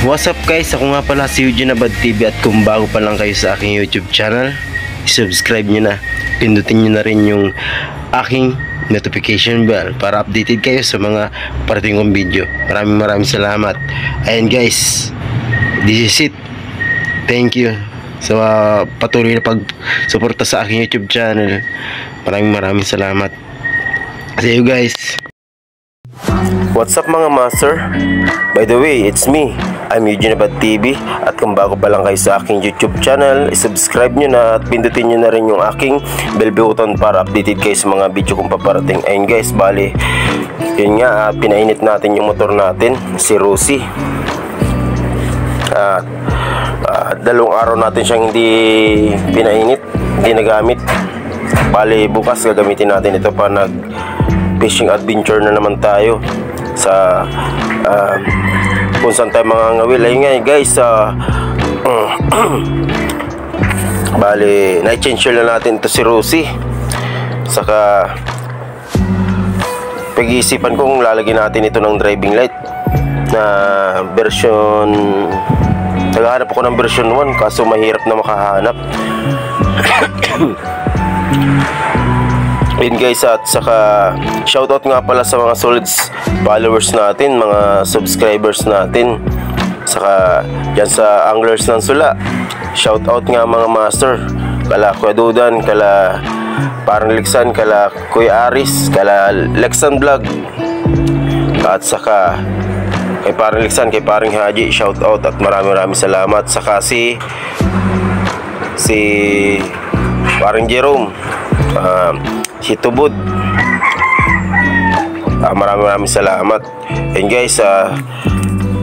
What's up guys, ako nga pala si Eugene Abad TV, at kung bago pa lang kayo sa aking YouTube channel, subscribe nyo na, pindutin nyo na rin yung aking notification bell para updated kayo sa mga parating kong video. Maraming salamat. Ayan guys, this is it. Thank you sa patuloy na pag-suporta sa aking YouTube channel. Maraming salamat. See you guys. What's up mga master? By the way, it's me. I'm Eugene Abad TV, at kung bago pa lang kayo sa aking YouTube channel, subscribe nyo na at pindutin nyo na rin yung aking bell button para updated kayo sa mga video kong paparating. Ayun guys, bali yun nga, pinainit natin yung motor natin, si Rosie. Dalawang araw natin siyang hindi pinainit, hindi nagamit. Bali bukas gagamitin natin ito pa nag fishing adventure na naman tayo sa kung saan tayo mga ngawil. Ayun nga guys, bali na-change na natin ito si Rosie. Saka pag-iisipan kong lalagyan natin ito ng driving light na version, naghahanap ako ng version 1 kaso mahirap na makahanap. Yun guys, at saka shoutout nga pala sa mga solid followers natin, mga subscribers natin, saka dyan sa anglers ng Sula. Shoutout nga mga master, kala Kuya Dudan, kala Parang Lexan, kala Kuya Aris, kala Lexan Vlog, at saka kay Parang Lexan, kay Parang Haji, shoutout at maraming salamat. Saka si Parang Jerome, si Tubod, maraming salamat. And guys,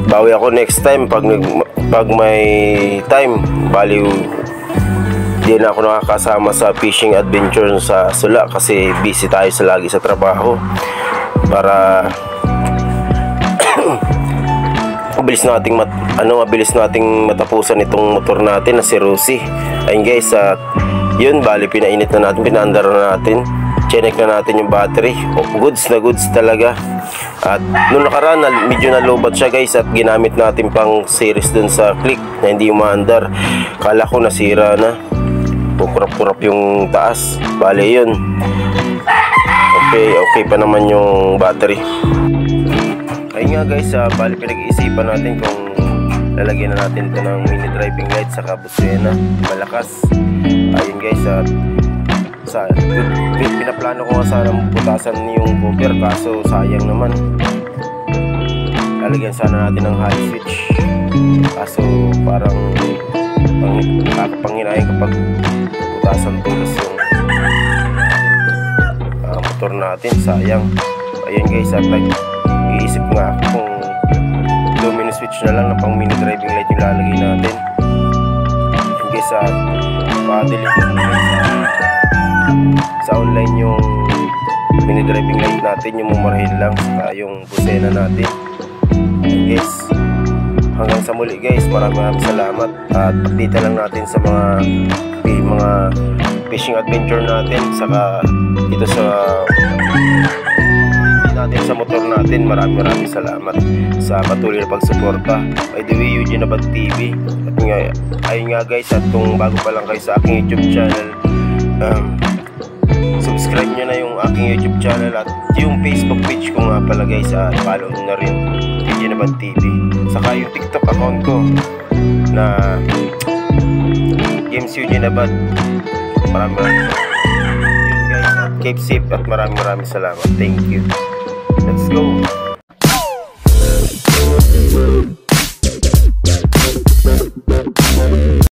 bawi ako next time pag may time. Bali di na ako nakakasama sa fishing adventure sa Sula kasi busy tayo lagi sa trabaho, para mabilis nating matapusan itong motor natin na si Rosie. Ayun guys, yun, bali pinainit na natin, pinaandar na natin, chinek na natin yung battery. Goods na goods talaga. At nung nakaraan medyo nalobat siya guys, at ginamit natin pang series dun sa click na hindi umaandar. Kala ko nasira na, pukurap-kurap yung taas. Bali yun, okay pa naman yung battery. Ayun nga guys, bali pinag-iisipan natin kung lalagyan na natin ito ng mini driving light sa busena malakas. Ayun guys, pinaplano ko nga sana putasan yung cover, kaso sayang naman. Lalagyan sana natin ng high switch, kaso parang nakakapanginahin kapag putasan tulos yung motor natin, sayang. Ayun guys, at iisip nga ako kung lumino switch na lang na pang mini driving light yung lalagay natin. Ayun guys, pa-delete sa online yung mini driving light natin, yung mumurahin lang, saka yung busena natin. Ayun guys, hanggang sa muli guys, maraming salamat, at update lang natin sa mga fishing adventure natin, saka dito sa natin sa motor natin. Maraming salamat sa patuloy na pagsuporta. By the way, Eugene Abad TV. At ayun nga guys, at kung bago pa lang kayo sa aking YouTube channel, subscribe nyo na yung aking YouTube channel at yung Facebook page ko nga pala guys, follow nyo na rin, Eugene Abad TV. Saka yung TikTok account ko na Games Eugene Abad. Maraming yun guys, at keep safe at maraming salamat. Thank you. Let's go.